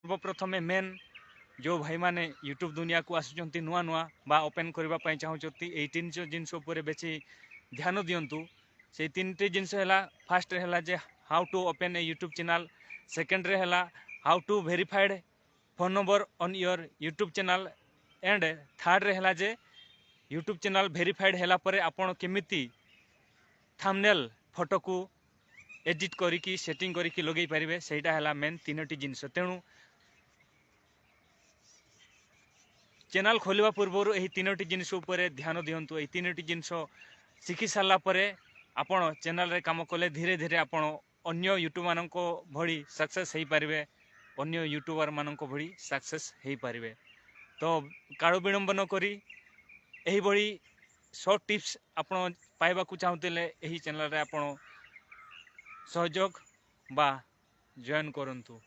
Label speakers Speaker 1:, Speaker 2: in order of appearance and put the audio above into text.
Speaker 1: सर्वप्रथम मेन जो भाई माने यूट्यूब दुनिया को आसुचंती नुआ नुआ बा ओपन करबा पई चाहउचंती एई तीन जिनस ऊपर बेसी ध्यान दियंतु। से तीनटे जिनस हैला फास्ट रे हैला जे how to open a YouTube channel, second रे हैला how to verified phone number on your YouTube channel and third रे हैला जे यूट्यूब चैनल वेरीफाइड हैला परे आपण केमिति थंबनेल फोटो को एडिट करिकी सेटिंग करिकी लगेई परिबे सेटा हैला मेन तीनटी जिनस। तेणु चैनल खोलिबा पूर्व एही तीनटी जिनस ऊपर ध्यान दियंतु। एही तीनटी जिनस शिखी सारा परे आपण चैनल रे काम कले धीरे धीरे आपण अन्य यूट्यूब माननको भली सक्सेस हेई परिबे, अन्य यूट्यूबर माननको भली सक्सेस हेई परिबे। तो काळो विलंब न करी एही भली शॉर्ट टिप्स आपण पाइबा को चाहूतिले एही चैनल रे आपण सहयोग बा जॉइन करंतु।